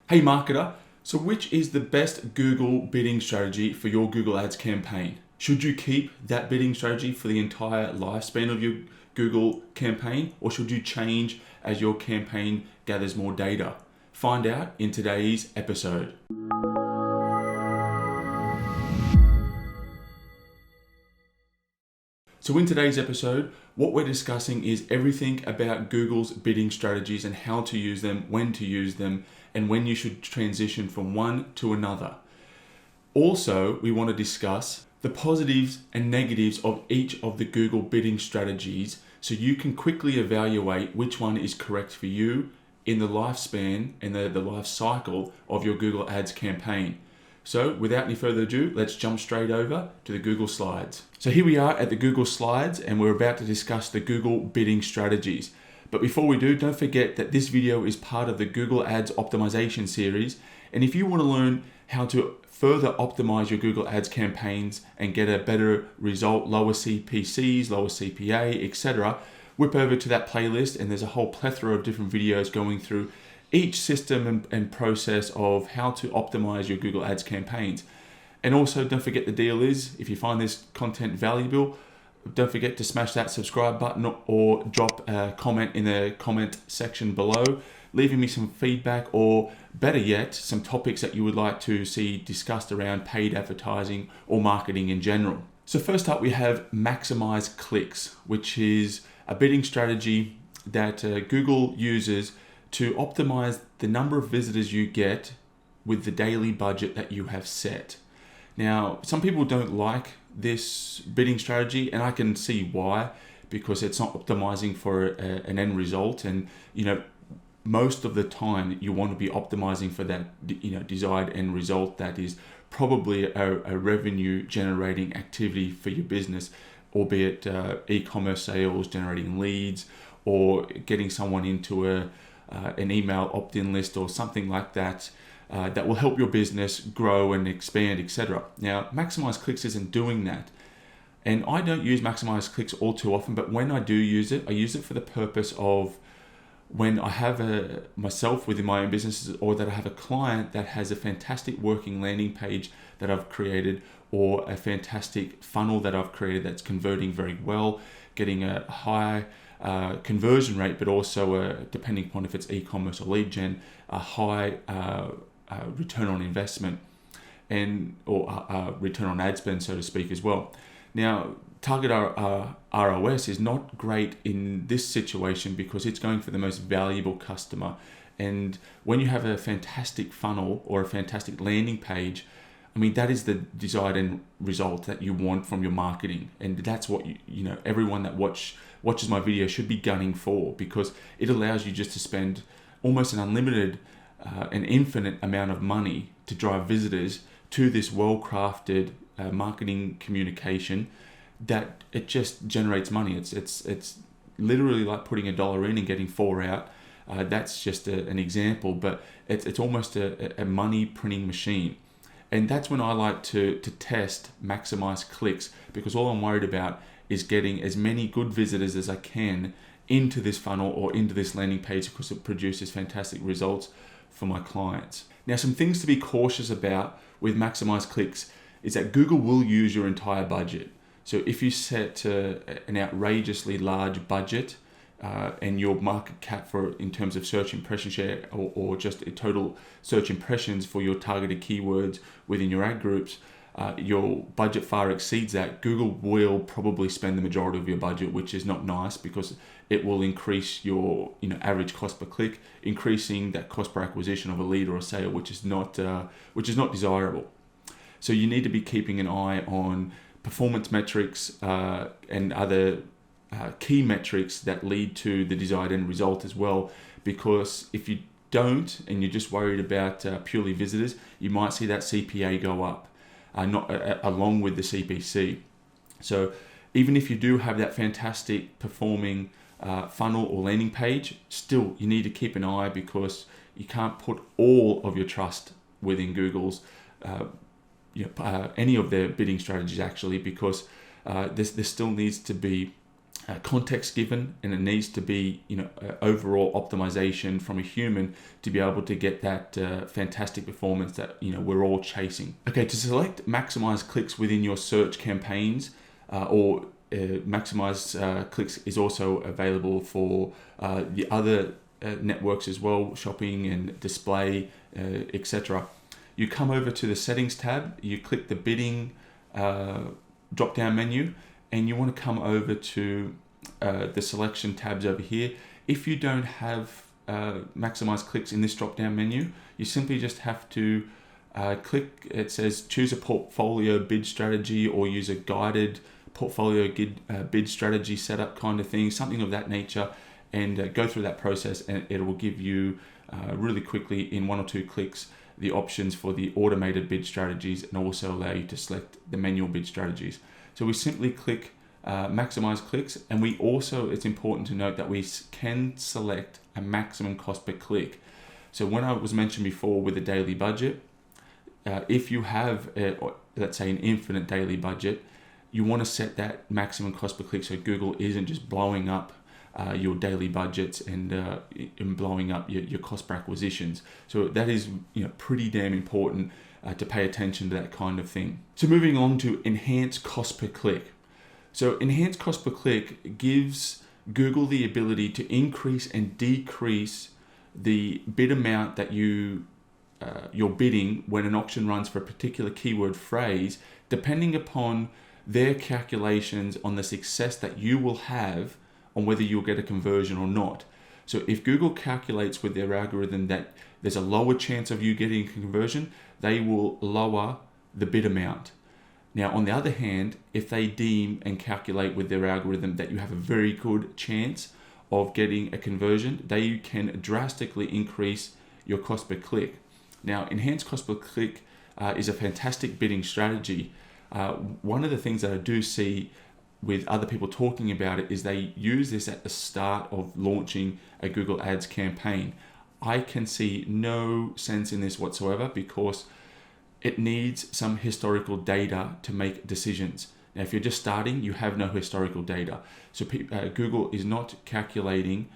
Hey marketer, so which is the best Google bidding strategy for your Google Ads campaign? Should you keep that bidding strategy for the entire lifespan of your Google campaign, or should you change as your campaign gathers more data? Find out in today's episode. So in today's episode, what we're discussing is everything about Google's bidding strategies and how to use them, when to use them, and when you should transition from one to another. Also, we want to discuss the positives and negatives of each of the Google bidding strategies so you can quickly evaluate which one is correct for you in the lifespan and the life cycle of your Google Ads campaign. So without any further ado, let's jump straight over to the Google Slides. So here we are at the Google Slides and we're about to discuss the Google bidding strategies. But before we do, don't forget that this video is part of the Google Ads optimization series. And if you want to learn how to further optimize your Google Ads campaigns and get a better result, lower CPCs, lower CPA, etc., whip over to that playlist and there's a whole plethora of different videos going through each system and process of how to optimize your Google Ads campaigns. And also don't forget, the deal is, if you find this content valuable, don't forget to smash that subscribe button or drop a comment in the comment section below, leaving me some feedback or better yet, some topics that you would like to see discussed around paid advertising or marketing in general. So first up, we have Maximise Clicks, which is a bidding strategy that Google uses to optimize the number of visitors you get with the daily budget that you have set. Now, some people don't like this bidding strategy, and I can see why, because it's not optimizing for an end result. And most of the time you want to be optimizing for that desired end result that is probably a revenue generating activity for your business, albeit e-commerce sales, generating leads, or getting someone into an email opt-in list or something like that. That will help your business grow and expand, etc. Now, Maximise Clicks isn't doing that. And I don't use Maximise Clicks all too often, but when I do use it, I use it for the purpose of when I have myself within my own business, or that I have a client that has a fantastic working landing page that I've created, or a fantastic funnel that I've created that's converting very well, getting a high conversion rate, but also depending upon if it's e-commerce or lead gen, a high return on investment or return on ad spend, so to speak, as well. Now, target ROAS is not great in this situation because it's going for the most valuable customer. And when you have a fantastic funnel or a fantastic landing page, I mean, that is the desired end result that you want from your marketing. And that's what everyone that watches my video should be gunning for, because it allows you just to spend almost an unlimited an infinite amount of money to drive visitors to this well-crafted marketing communication that it just generates money. It's literally like putting $1 in and getting 4 out. That's just an example, but it's almost a money printing machine. And that's when I like to test Maximise Clicks, because all I'm worried about is getting as many good visitors as I can into this funnel or into this landing page, because it produces fantastic results for my clients. Now, some things to be cautious about with Maximise Clicks is that Google will use your entire budget. So if you set an outrageously large budget and your market cap in terms of search impression share or just total search impressions for your targeted keywords within your ad groups, your budget far exceeds that, Google will probably spend the majority of your budget, which is not nice, because it will increase your average cost per click, increasing that cost per acquisition of a lead or a sale, which is not desirable. So you need to be keeping an eye on performance metrics and other key metrics that lead to the desired end result as well, because if you don't and you're just worried about purely visitors, you might see that CPA go up along with the CPC. So even if you do have that fantastic performing funnel or landing page, still you need to keep an eye, because you can't put all of your trust within Google's any of their bidding strategies, actually, because there still needs to be context given, and it needs to be, overall optimization from a human to be able to get that fantastic performance that we're all chasing. Okay, to select Maximise Clicks within your search campaigns, or Maximise Clicks is also available for the other networks as well, shopping and display, etc. You come over to the settings tab, you click the bidding drop down menu, and you want to come over to the selection tabs over here. If you don't have Maximise Clicks in this drop down menu, you simply just have to click, it says choose a portfolio bid strategy or use a guided portfolio bid strategy setup kind of thing, something of that nature, and go through that process, and it will give you really quickly in 1 or 2 clicks the options for the automated bid strategies, and also allow you to select the manual bid strategies. So we simply click Maximise Clicks, and we also, it's important to note that we can select a maximum cost per click. So when I was mentioned before with a daily budget, if you have, let's say, an infinite daily budget, you want to set that maximum cost per click so Google isn't just blowing up your daily budgets and blowing up your cost per acquisitions. So that is pretty damn important to pay attention to that kind of thing. So moving on to enhanced cost per click. So enhanced cost per click gives Google the ability to increase and decrease the bid amount that you're bidding when an auction runs for a particular keyword phrase, depending upon their calculations on the success that you will have on whether you'll get a conversion or not. So if Google calculates with their algorithm that there's a lower chance of you getting a conversion, they will lower the bid amount. Now, on the other hand, if they deem and calculate with their algorithm that you have a very good chance of getting a conversion, they can drastically increase your cost per click. Now, enhanced cost per click is a fantastic bidding strategy. One of the things that I do see with other people talking about it is they use this at the start of launching a Google Ads campaign. I can see no sense in this whatsoever, because it needs some historical data to make decisions. Now, if you're just starting, you have no historical data. So Google is not calculating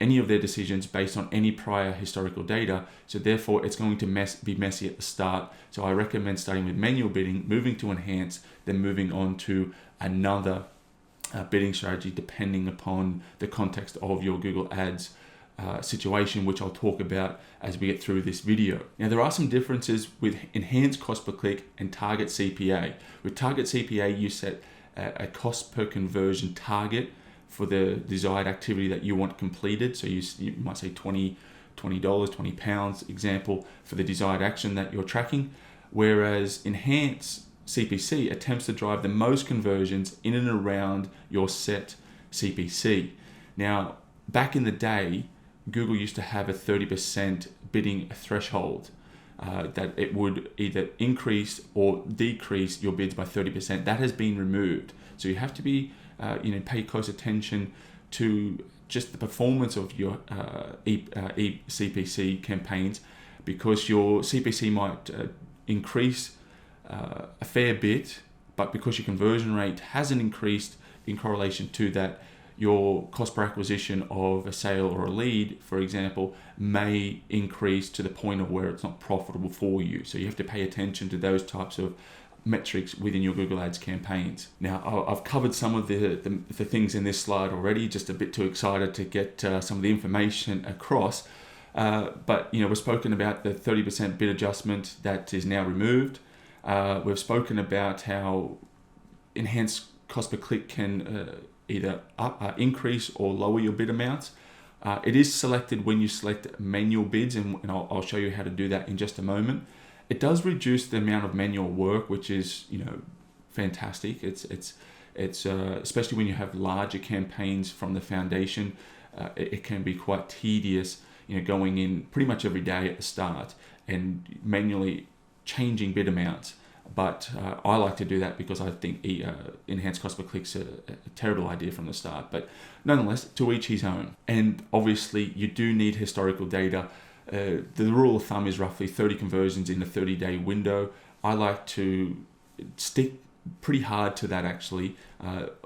any of their decisions based on any prior historical data. So therefore, it's going to be messy at the start. So I recommend starting with manual bidding, moving to enhance, then moving on to another bidding strategy depending upon the context of your Google Ads situation, which I'll talk about as we get through this video. Now, there are some differences with enhanced cost per click and target CPA. With target CPA, you set a cost per conversion target for the desired activity that you want completed. So you might say $20, £20, example, for the desired action that you're tracking. Whereas enhanced CPC attempts to drive the most conversions in and around your set CPC. Now, back in the day, Google used to have a 30% bidding threshold that it would either increase or decrease your bids by 30%. That has been removed. So you have to be, pay close attention to just the performance of your CPC campaigns, because your CPC might increase a fair bit, but because your conversion rate hasn't increased in correlation to that, your cost per acquisition of a sale or a lead, for example, may increase to the point of where it's not profitable for you. So you have to pay attention to those types of metrics within your Google Ads campaigns. Now, I've covered some of the things in this slide already, just a bit too excited to get some of the information across. But we've spoken about the 30% bid adjustment that is now removed. We've spoken about how enhanced cost per click can either increase or lower your bid amounts. It is selected when you select manual bids, and I'll show you how to do that in just a moment. It does reduce the amount of manual work, which is fantastic. It's especially when you have larger campaigns from the foundation. It can be quite tedious, going in pretty much every day at the start and manually changing bid amounts. But I like to do that because I think enhanced cost per click's a terrible idea from the start. But nonetheless, to each his own. And obviously, you do need historical data. The rule of thumb is roughly 30 conversions in a 30-day window. I like to stick pretty hard to that actually.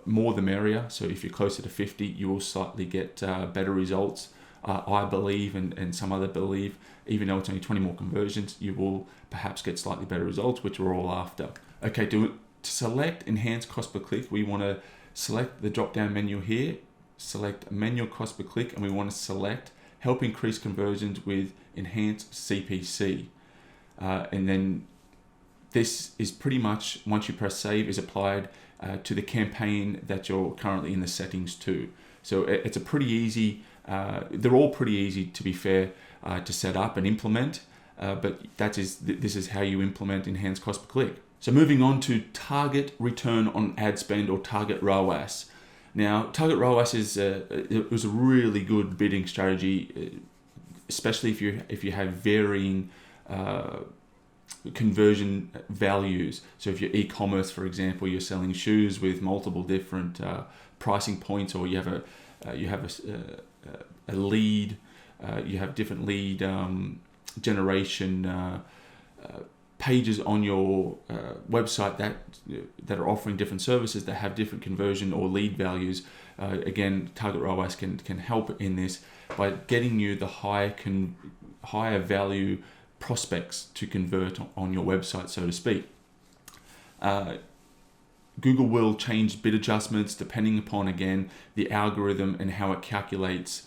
More the merrier. So if you're closer to 50, you will slightly get better results. I believe, and some other believe, even though it's only 20 more conversions, you will perhaps get slightly better results, which we're all after. Okay, to select enhance cost per click, we want to select the drop down menu here, select manual cost per click, and we want to select help increase conversions with enhanced CPC. And then this is pretty much, once you press save, is applied to the campaign that you're currently in the settings to. So it's a pretty easy, they're all pretty easy to be fair to set up and implement, but this is how you implement enhanced cost per click. So moving on to target return on ad spend, or target ROAS. Now, target ROAS it was a really good bidding strategy, especially if you have varying conversion values. So if you're e-commerce, for example, you're selling shoes with multiple different pricing points, or you have a lead, you have different lead generation pages on your website that are offering different services that have different conversion or lead values. Again, target ROAS can help in this by getting you the higher value prospects to convert on your website, so to speak. Google will change bid adjustments depending upon, again, the algorithm and how it calculates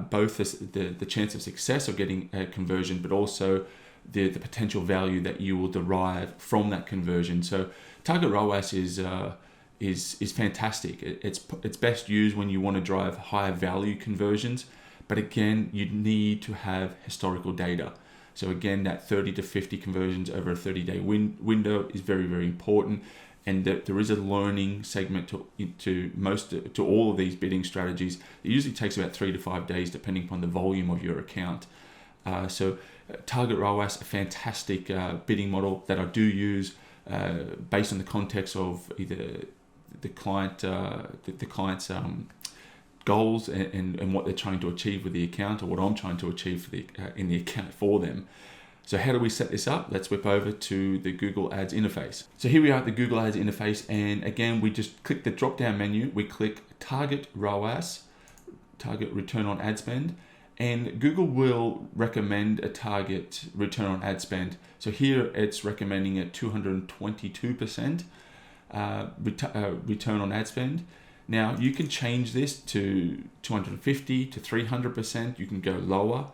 both the chance of success of getting a conversion, but also the potential value that you will derive from that conversion. So target ROAS is fantastic. It's best used when you want to drive higher value conversions, but again, you need to have historical data. So again, that 30 to 50 conversions over a 30-day window is very, very important, and that there is a learning segment to all of these bidding strategies. It usually takes about 3 to 5 days, depending upon the volume of your account. So target ROAS, a fantastic bidding model that I do use based on the context of either the client's goals and what they're trying to achieve with the account, or what I'm trying to achieve in the account for them. So how do we set this up? Let's whip over to the Google Ads interface. So here we are at the Google Ads interface, and again, we just click the drop down menu, we click target ROAS, target return on ad spend, and Google will recommend a target return on ad spend. So here it's recommending a 222% return on ad spend. Now you can change this to 250 to 300%. You can go lower.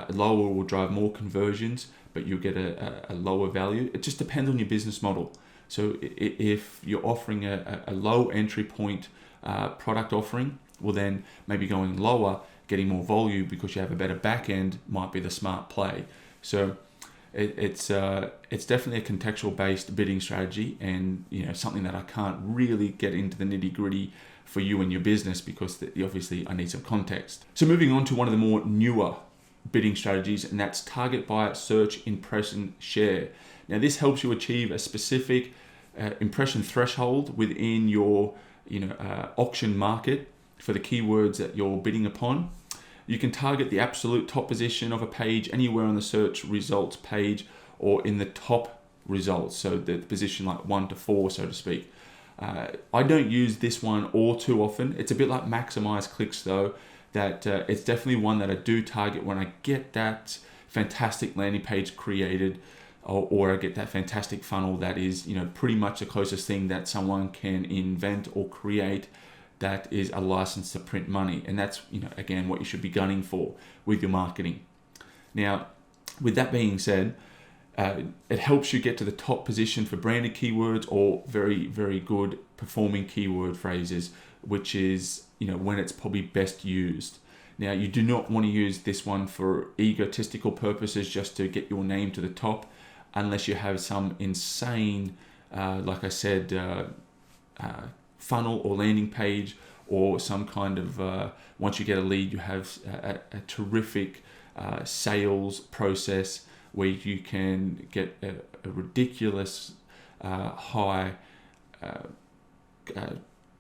Lower will drive more conversions, but you'll get a lower value. It just depends on your business model. So if you're offering a low entry point product offering, well then maybe going lower, getting more volume because you have a better back end might be the smart play. So it's definitely a contextual based bidding strategy, and something that I can't really get into the nitty gritty for you and your business, because obviously I need some context. So moving on to one of the more newer bidding strategies, and that's target buyer search impression share. Now this helps you achieve a specific impression threshold within your auction market for the keywords that you're bidding upon. You can target the absolute top position of a page anywhere on the search results page, or in the top results, so the position like 1 to 4, so to speak. I don't use this one all too often. It's a bit like Maximise Clicks though, that it's definitely one that I do target when I get that fantastic landing page created, or I get that fantastic funnel that is pretty much the closest thing that someone can invent or create that is a license to print money. And that's again what you should be gunning for with your marketing. Now with that being said, it helps you get to the top position for branded keywords or very, very good performing keyword phrases, which is when it's probably best used. Now you do not want to use this one for egotistical purposes, just to get your name to the top, unless you have some insane, like I said, funnel or landing page, or some kind of once you get a lead, you have a terrific sales process where you can get a ridiculous high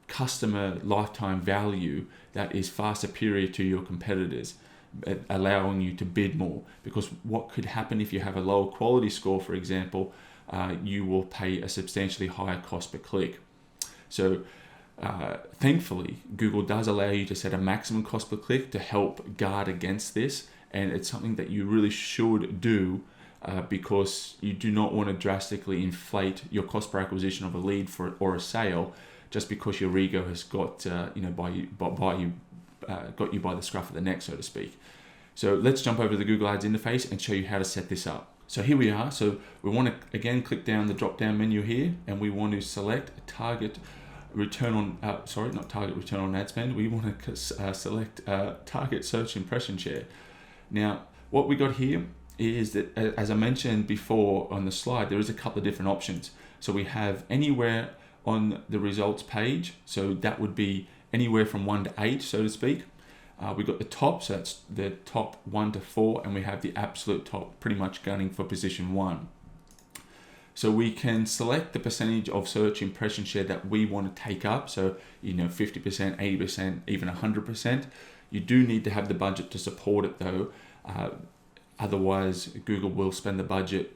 customer lifetime value that is far superior to your competitors. allowing you to bid more. Because what could happen if you have a lower quality score, for example, you will pay a substantially higher cost per click. So thankfully, Google does allow you to set a maximum cost per click to help guard against this, and it's something that you really should do because you do not want to drastically inflate your cost per acquisition of a lead or a sale just because your ego has got got you by the scruff of the neck, so to speak. So let's jump over to the Google Ads interface and show you how to set this up. So here we are. So we want to again click down the drop down menu here, and we want to select target return on not target return on ad spend. We want to select target search impression share. Now what we got here is that, as I mentioned before on the slide, there is a couple of different options. So we have anywhere on the results page, so that would be anywhere from 1 to 8, so to speak. We got the top, so that's the top 1 to 4, and we have the absolute top, pretty much gunning for position 1. So we can select the percentage of search impression share that we want to take up. So 50%, 80%, even 100%. You do need to have the budget to support it though. Otherwise, Google will spend the budget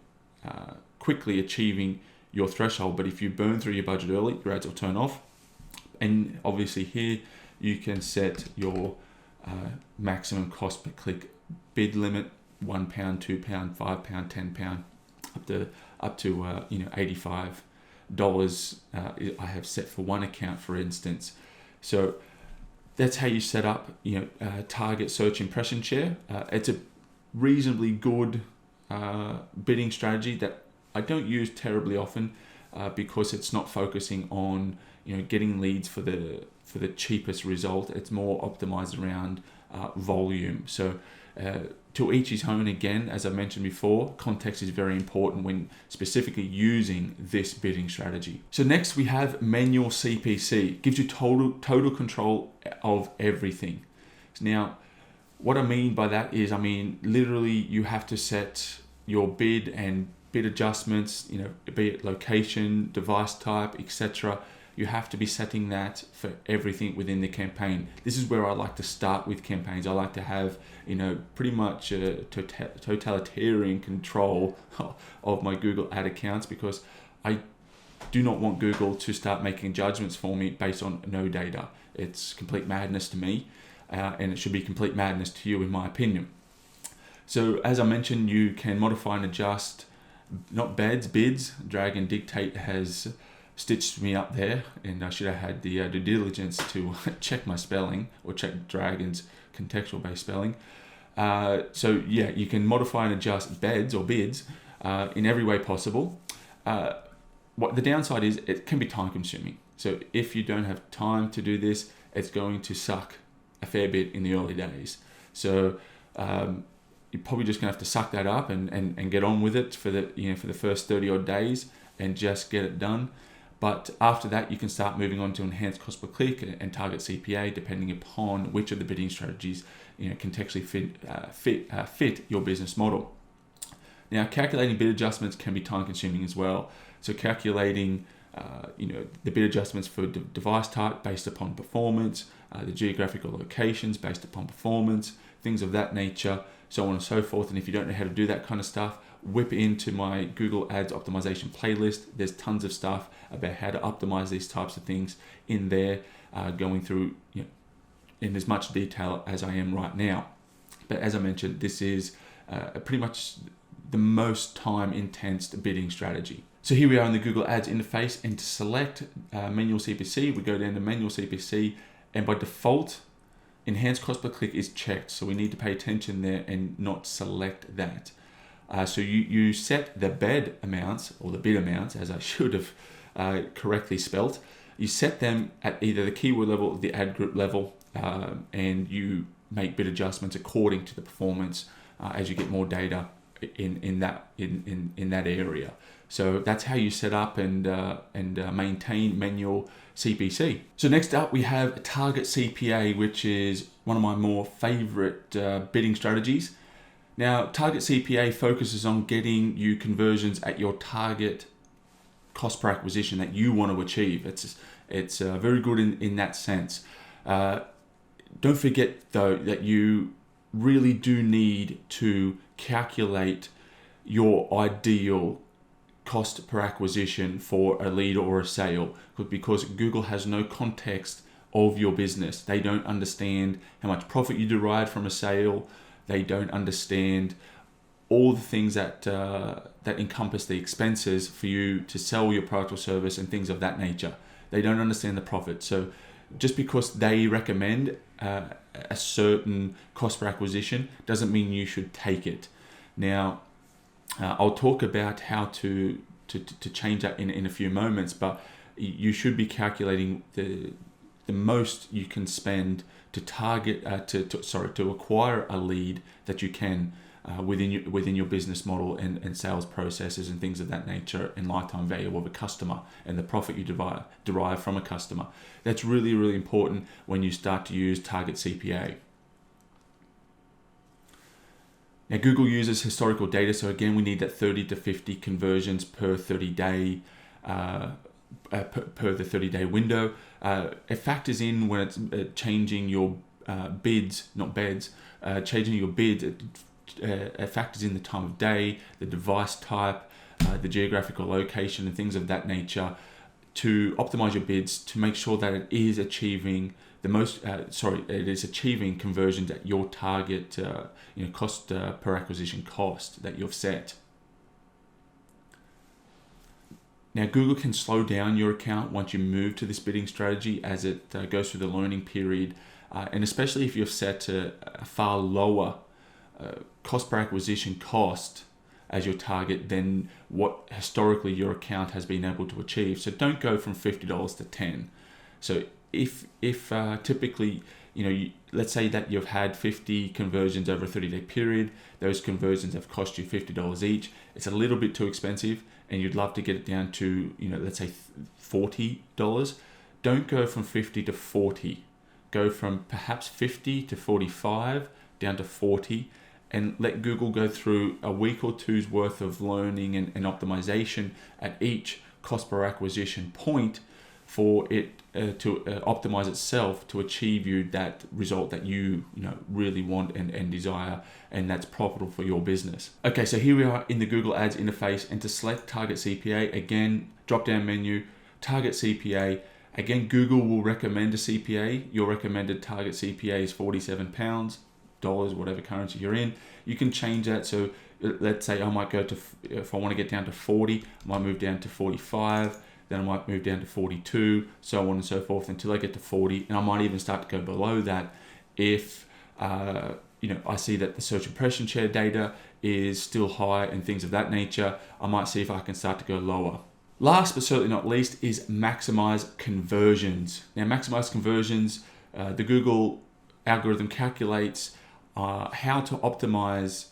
quickly achieving your threshold. But if you burn through your budget early, your ads will turn off. And obviously here you can set your maximum cost per click bid limit: £1, £2, £5, £10, up to $85. I have set for one account, for instance. So that's how you set up target search impression share. It's a reasonably good bidding strategy that I don't use terribly often because it's not focusing on getting leads for the cheapest result. It's more optimized around volume. So to each his own. Again, as I mentioned before, context is very important when specifically using this bidding strategy. So next we have manual CPC. It gives you total control of everything. Now, what I mean by that is, literally you have to set your bid and bid adjustments, be it location, device type, etc. You have to be setting that for everything within the campaign. This is where I like to start with campaigns. I like to have, pretty much totalitarian control of my Google ad accounts, because I do not want Google to start making judgments for me based on no data. It's complete madness to me, and it should be complete madness to you, in my opinion. So as I mentioned, you can modify and adjust, not bids. Drag and Dictate has stitched me up there, and I should have had the due diligence to check my spelling, or check Dragon's contextual based spelling. So yeah, you can modify and adjust bids in every way possible. What the downside is, it can be time consuming. So if you don't have time to do this, it's going to suck a fair bit in the early days. So you're probably just gonna have to suck that up and get on with it for the first 30 odd days and just get it done. But after that, you can start moving on to enhanced cost per click and target CPA, depending upon which of the bidding strategies contextually fit your business model. Now, calculating bid adjustments can be time consuming as well. So calculating the bid adjustments for device type based upon performance, the geographical locations based upon performance, things of that nature, so on and so forth. And if you don't know how to do that kind of stuff, whip into my Google Ads optimization playlist. There's tons of stuff about how to optimize these types of things in there, going through in as much detail as I am right now. But as I mentioned, this is pretty much the most time intense bidding strategy. So here we are in the Google Ads interface, and to select manual CPC, we go down to manual CPC, and by default, enhanced cost per click is checked. So we need to pay attention there and not select that. So you set the bid amounts, or the bid amounts, as I should have correctly spelt. You set them at either the keyword level or the ad group level, and you make bid adjustments according to the performance as you get more data in that area. So that's how you set up and maintain manual CPC. So next up we have target CPA, which is one of my more favorite bidding strategies. Now, target CPA focuses on getting you conversions at your target cost per acquisition that you want to achieve. It's very good in that sense. Don't forget though that you really do need to calculate your ideal cost per acquisition for a lead or a sale, because Google has no context of your business. They don't understand how much profit you derive from a sale. They don't understand all the things that encompass the expenses for you to sell your product or service and things of that nature. They don't understand the profit. So just because they recommend a certain cost per acquisition doesn't mean you should take it. Now, I'll talk about how to change that in a few moments, but you should be calculating the most you can spend to target to acquire a lead that you can within your business model and sales processes and things of that nature, and lifetime value of a customer and the profit you derive from a customer. That's really, really important when you start to use target CPA. Now, Google uses historical data, so again, we need that 30 to 50 conversions per 30-day per the 30-day window. It factors in when it's changing your bids, not beds, changing your bid. It factors in the time of day, the device type, the geographical location, and things of that nature to optimize your bids to make sure that it is achieving it is achieving conversions at your target cost per acquisition cost that you've set. Now, Google can slow down your account once you move to this bidding strategy as it goes through the learning period, and especially if you've set a far lower cost per acquisition cost as your target than what historically your account has been able to achieve. So don't go from $50 to $10. So if typically, let's say that you've had 50 conversions over a 30-day period, those conversions have cost you $50 each. It's a little bit too expensive, and you'd love to get it down to, let's say $40. Don't go from 50 to 40. Go from perhaps 50 to 45 down to 40, and let Google go through a week or two's worth of learning and optimization at each cost per acquisition point for it to optimize itself to achieve you that result that you really want and desire, and that's profitable for your business. Okay, so here we are in the Google Ads interface, and to select target CPA, again, drop down menu, target CPA. Again, Google will recommend a CPA. Your recommended target CPA is £47, whatever currency you're in. You can change that. So let's say I might go to, if I want to get down to 40, I might move down to 45, then I might move down to 42, so on and so forth until I get to 40. And I might even start to go below that if I see that the search impression share data is still high and things of that nature. I might see if I can start to go lower. Last but certainly not least is Maximise Conversions. Now, Maximise Conversions, the Google algorithm calculates how to optimize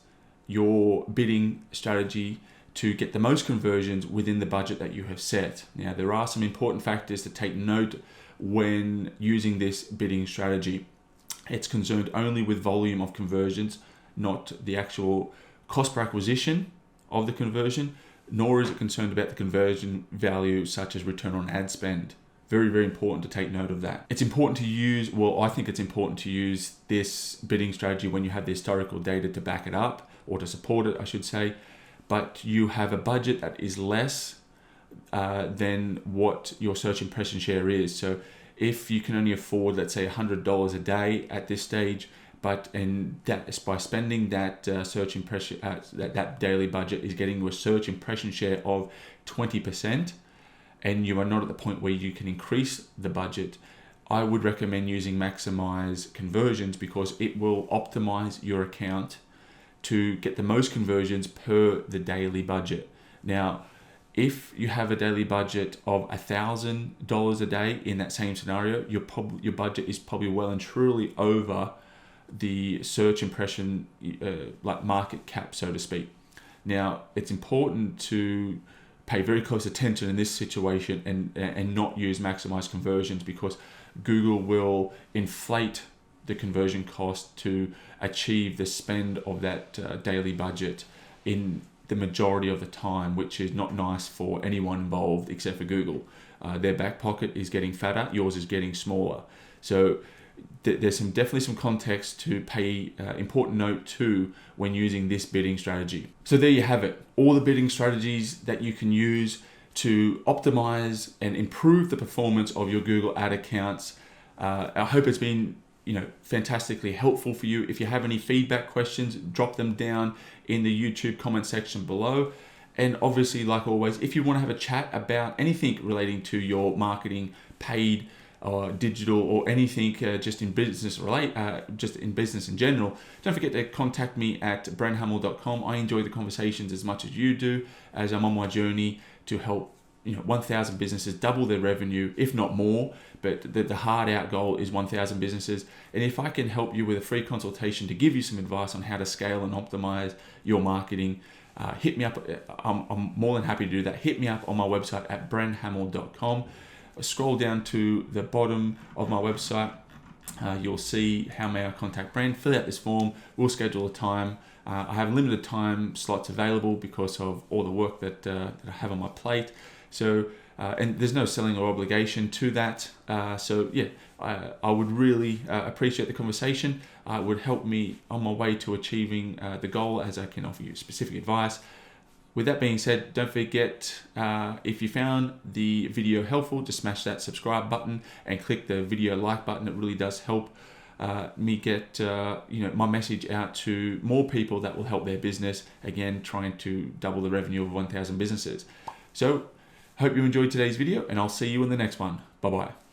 your bidding strategy to get the most conversions within the budget that you have set. Now, there are some important factors to take note when using this bidding strategy. It's concerned only with volume of conversions, not the actual cost per acquisition of the conversion, nor is it concerned about the conversion value such as return on ad spend. Very, very important to take note of that. It's important to use, I think it's important to use this bidding strategy when you have the historical data to back it up, or to support it, I should say, but you have a budget that is less than what your search impression share is. So if you can only afford, let's say, $100 a day at this stage, but by spending that search impression, that daily budget is getting you a search impression share of 20%, and you are not at the point where you can increase the budget, I would recommend using Maximise Conversions because it will optimize your account to get the most conversions per the daily budget. Now, if you have a daily budget of $1,000 a day in that same scenario, your budget is probably well and truly over the search impression like market cap, so to speak. Now, it's important to pay very close attention in this situation and not use Maximise Conversions, because Google will inflate the conversion cost to achieve the spend of that daily budget in the majority of the time, which is not nice for anyone involved except for Google. Their back pocket is getting fatter, yours is getting smaller. So there's definitely some context to pay important note to when using this bidding strategy. So there you have it, all the bidding strategies that you can use to optimize and improve the performance of your Google ad accounts. I hope it's been fantastically helpful for you. If you have any feedback, questions, drop them down in the YouTube comment section below. And obviously, like always, if you want to have a chat about anything relating to your marketing, paid or digital, or anything just in business just in business in general, don't forget to contact me at brenthamel.com. I enjoy the conversations as much as you do, as I'm on my journey to help 1,000 businesses double their revenue, if not more. But the hard out goal is 1,000 businesses. And if I can help you with a free consultation to give you some advice on how to scale and optimize your marketing, hit me up. I'm more than happy to do that. Hit me up on my website at brenthamel.com. Scroll down to the bottom of my website. You'll see how may I contact Brent. Fill out this form. We'll schedule a time. I have limited time slots available because of all the work that I have on my plate. So, and there's no selling or obligation to that. So yeah, I would really appreciate the conversation. It would help me on my way to achieving the goal, as I can offer you specific advice. With that being said, don't forget, if you found the video helpful, just smash that subscribe button and click the video like button. It really does help me get my message out to more people that will help their business, again, trying to double the revenue of 1,000 businesses. So, hope you enjoyed today's video, and I'll see you in the next one. Bye-bye.